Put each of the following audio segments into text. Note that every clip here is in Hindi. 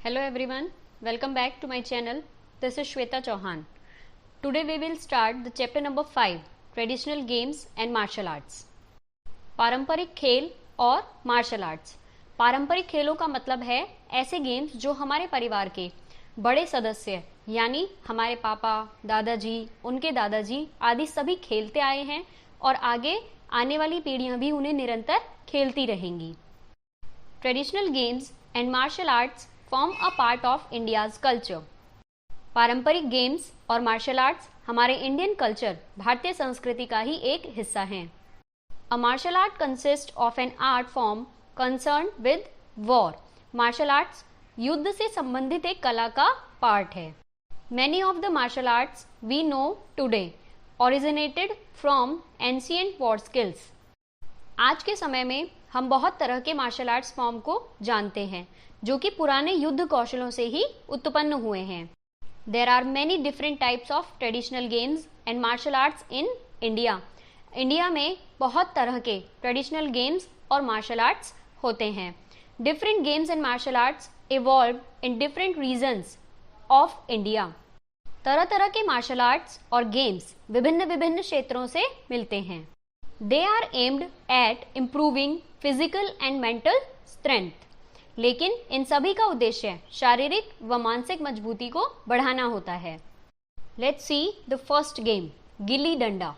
Hello everyone, welcome back to my channel. This is Shweta Chauhan. Today we will start the chapter number 5, Traditional Games and Martial Arts. पारंपरिक खेल और मार्शल आर्ट्स। पारंपरिक खेलों का मतलब है ऐसे गेम्स जो हमारे परिवार के बड़े सदस्य यानी हमारे पापा, दादाजी, उनके दादाजी आदि सभी खेलते आए हैं और आगे आने वाली पीढ़ियां भी उन्हें निरंतर खेलती रहेंगी। Traditional games and martial arts form a part of India's culture. पारंपरिक गेम्स और मार्शल आर्ट्स हमारे इंडियन कल्चर, भारतीय संस्कृति का ही एक हिस्सा हैं। A martial art consist of an art form concern with war. Martial arts युद्ध से संबंधित एक कला का पार्ट है। Many of the martial arts we know today originated from ancient war skills. आज के समय में हम बहुत तरह के मार्शल आर्ट्स फॉर्म को जानते हैं जो कि पुराने युद्ध कौशलों से ही उत्पन्न हुए हैं। There are many different types of traditional games and martial arts in India. India में बहुत तरह के ट्रेडिशनल गेम्स और मार्शल आर्ट्स होते हैं। Different games and martial arts evolve in different regions of India. तरह तरह के मार्शल आर्ट्स और गेम्स विभिन्न विभिन्न क्षेत्रों से मिलते हैं। They are aimed at improving physical and mental strength. लेकिन इन सभी का उद्देश्य शारीरिक व मानसिक मजबूती को बढ़ाना होता है। Let's see the first game, gilli danda,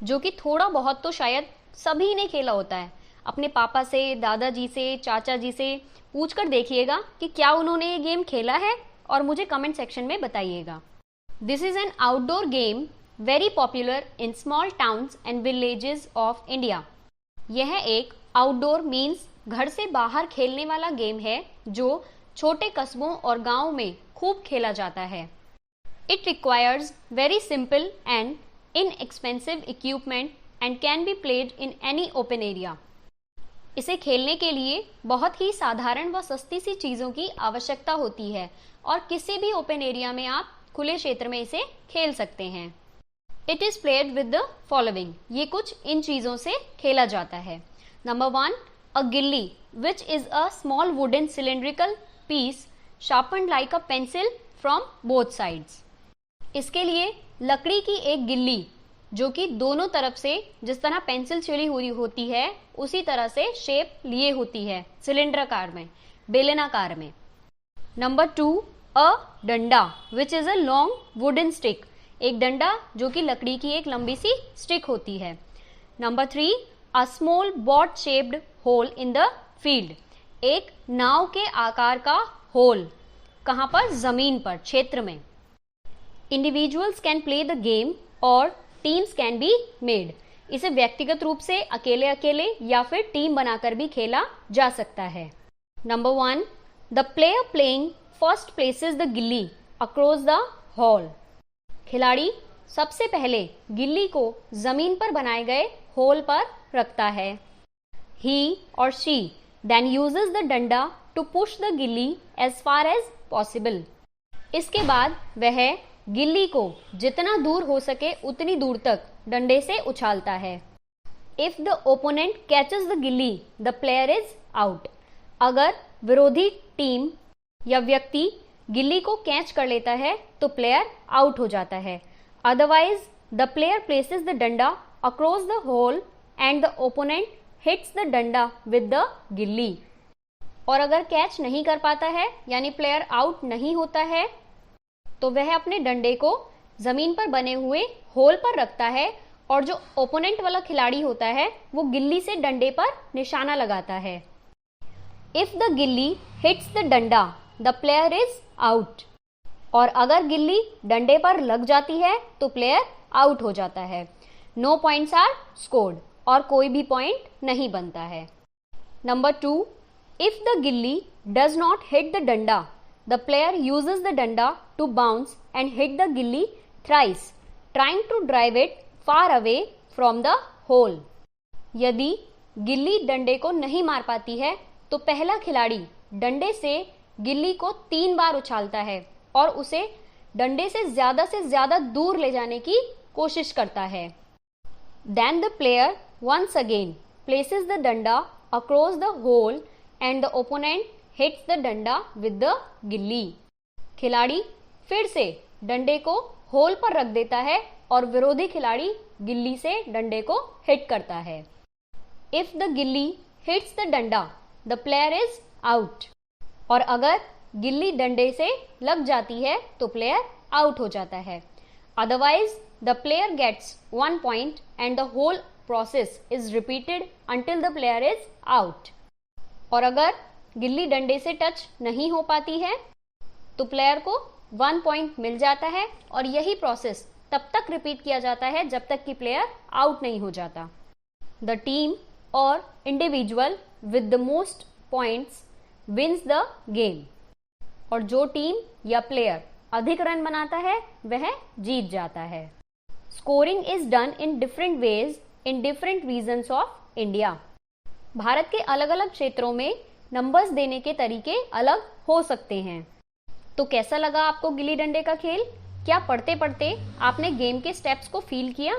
जो कि थोड़ा बहुत तो शायद सभी ने खेला होता है। अपने पापा से, दादाजी से, चाचा जी से पूछकर देखिएगा कि क्या उन्होंने ये गेम खेला है और मुझे कमेंट सेक्शन में बताइएगा। This is an outdoor game very popular in small towns and villages of India. यह एक आउटडोर मीन्स घर से बाहर खेलने वाला गेम है जो छोटे कस्बों और गांवों में खूब खेला जाता है। It requires very simple and inexpensive equipment and can be played in any open area. इसे खेलने के लिए बहुत ही साधारण व सस्ती सी चीज़ों की आवश्यकता होती है और किसी भी ओपन एरिया में आप खुले क्षेत्र में इसे खेल सकते हैं। It is played with the following. ये कुछ इन चीज़ों से खेला जाता है। Number 1, a gilli, which is a small wooden cylindrical piece sharpened like a pencil from both sides. इसके लिए लकड़ी की एक गिल्ली जो कि दोनों तरफ से जिस तरह पेंसिल छिड़ी हुई होती है उसी तरह से शेप लिए होती है, सिलेंडराकार में, बेलनाकार में। नंबर 2, अ डंडा which is a long wooden stick. एक डंडा जो कि लकड़ी की एक लंबी सी स्टिक होती है। Number 3, a small boat shaped hole in the field. एक नाव के आकार का होल, कहां पर? जमीन पर, क्षेत्र में। Individuals can play the game और टीम्स कैन बी मेड। इसे व्यक्तिगत रूप से अकेले अकेले या फिर टीम बनाकर भी खेला जा सकता है। Number 1, the player playing first places the गिल्ली अक्रॉस द हॉल। खिलाड़ी सबसे पहले गिल्ली को जमीन पर बनाए गए होल पर रखता है। He or she then uses the डंडा to push the गिल्ली as far as possible. इसके बाद वह गिल्ली को जितना दूर हो सके उतनी दूर तक डंडे से उछालता है। If the opponent catches the गिल्ली, the player is out. अगर विरोधी टीम या व्यक्ति गिल्ली को कैच कर लेता है तो प्लेयर आउट हो जाता है। Otherwise, the player places the डंडा across the hole and the opponent hits the डंडा with the गिल्ली। और अगर कैच नहीं कर पाता है यानी प्लेयर आउट नहीं होता है तो वह अपने डंडे को जमीन पर बने हुए होल पर रखता है और जो ओपोनेंट वाला खिलाड़ी होता है वो गिल्ली से डंडे पर निशाना लगाता है। इफ द गिल्ली hits the danda the player is out. और अगर गिल्ली डंडे पर लग जाती है तो प्लेयर आउट हो जाता है। नो पॉइंट्स आर स्कोर्ड, और कोई भी पॉइंट नहीं बनता है। Number 2, if the gilli does not hit the danda the player uses the danda to bounce and hit the gilli thrice trying to drive it far away from the hole. यदि गिल्ली डंडे को नहीं मार पाती है तो पहला खिलाड़ी डंडे से गिल्ली को 3 बार उछालता है और उसे डंडे से ज्यादा दूर ले जाने की कोशिश करता है। Then the player once again places the डंडा across the hole and the opponent hits the डंडा विद द गिल्ली। खिलाड़ी फिर से डंडे को होल पर रख देता है और विरोधी खिलाड़ी गिल्ली से डंडे को हिट करता है। इफ द गिल्ली hits the danda the player is out. और अगर गिल्ली डंडे से लग जाती है तो प्लेयर आउट हो जाता है। Otherwise the player gets 1 point and the whole process is repeated until the player is out. और अगर गिल्ली डंडे से टच नहीं हो पाती है तो प्लेयर को 1 पॉइंट मिल जाता है और यही प्रोसेस तब तक रिपीट किया जाता है जब तक कि प्लेयर आउट नहीं हो जाता। The team or individual with the most points wins the game. और जो टीम या प्लेयर अधिक रन बनाता है वह जीत जाता है। Scoring is done in different ways in different regions of India. भारत के अलग अलग क्षेत्रों में नंबर्स देने के तरीके अलग हो सकते हैं। तो कैसा लगा आपको गिल्ली डंडे का खेल? क्या पढ़ते पढ़ते आपने गेम के स्टेप्स को फील किया?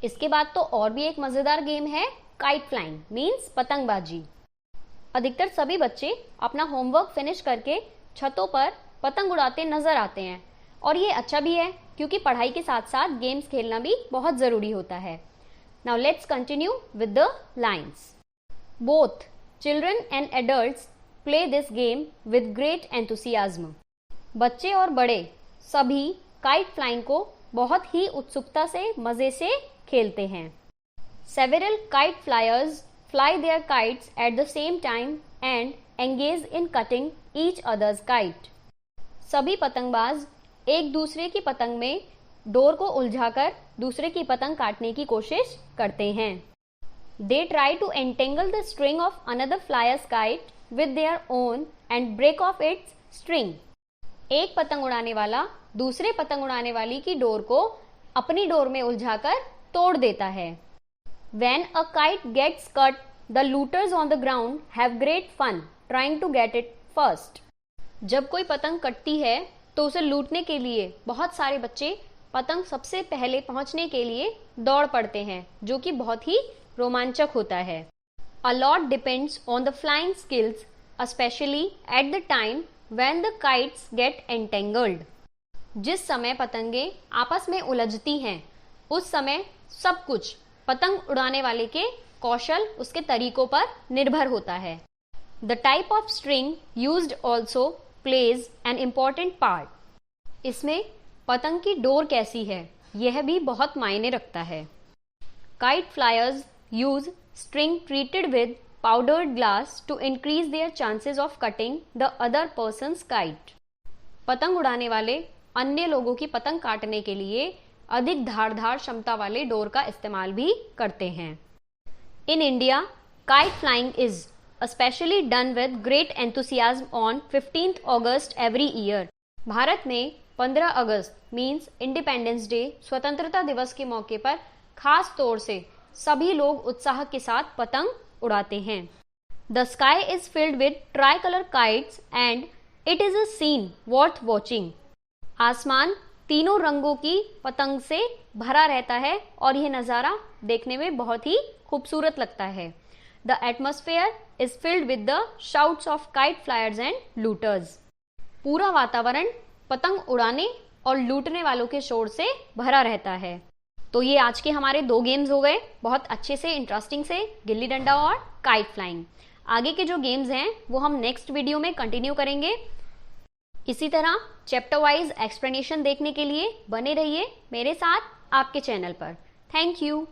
इसके बाद तो और भी एक मजेदार गेम है काइट फ्लाइंग मींस पतंगबाजी। अधिकतर सभी बच्चे अपना होमवर्क फिनिश करके छतों पर पतंग उड़ाते नजर आते हैं और ये अच्छा भी है क्योंकि पढ़ाई के साथ साथ गेम्स खेलना भी बहुत जरूरी होता है। Now let's continue with the lines. Both children and adults play this game with great enthusiasm. बच्चे और बड़े सभी काइट फ्लाइंग को बहुत ही उत्सुकता से मजे से खेलते हैं। Several kite flyers fly their kites at the same time and engage in cutting each other's kite. सभी पतंगबाज एक दूसरे की पतंग में डोर को उलझाकर दूसरे की पतंग काटने की कोशिश करते हैं। They try to entangle the string of another flyer's kite with their own and break off its string. एक पतंग उड़ाने वाला दूसरे पतंग उड़ाने वाली की डोर को अपनी डोर में उलझाकर तोड़ देता है। When a kite gets cut, the looters on the ground have great fun trying to get it first. जब कोई पतंग कटती है तो उसे लूटने के लिए बहुत सारे बच्चे पतंग सबसे पहले पहुंचने के लिए दौड़ पड़ते हैं, जो कि बहुत ही रोमांचक होता है। A lot depends on the flying skills, especially at the time when the kites get entangled. जिस समय पतंगे आपस में उलझती हैं, उस समय सब कुछ पतंग उड़ाने वाले के कौशल, उसके तरीकों पर निर्भर होता है। The type of string used also plays an important part. इसमें पतंग की डोर कैसी है यह भी बहुत मायने रखता है। Kite flyers use string treated with powdered glass to increase their chances of cutting the other person's kite. पतंग उड़ाने वाले अन्य लोगों की पतंग काटने के लिए अधिक धारदार क्षमता वाले डोर का इस्तेमाल भी करते हैं। In India kite flying is specially done with great enthusiasm on 15th August every year. Bharat में 15 अगस्त मीन्स इंडिपेंडेंस डे, स्वतंत्रता दिवस के मौके पर खास तौर से सभी लोग उत्साह के साथ पतंग उड़ाते हैं। The sky is filled with tricolour kites and it is a scene worth watching. आसमान तीनों रंगों की पतंग से भरा रहता है और यह नज़ारा देखने में बहुत ही खूबसूरत लगता है। The atmosphere is filled with the shouts of kite flyers and looters. पूरा वातावरण पतंग उड़ाने और लूटने वालों के शोर से भरा रहता है। तो ये आज के हमारे 2 गेम्स हो गए, बहुत अच्छे से इंटरेस्टिंग से, गिल्ली डंडा और काइट फ्लाइंग। आगे के जो गेम्स हैं वो हम नेक्स्ट वीडियो में कंटिन्यू करेंगे। इसी तरह चैप्टर वाइज एक्सप्लेनेशन देखने के लिए बने रहिए मेरे साथ आपके चैनल पर। Thank you.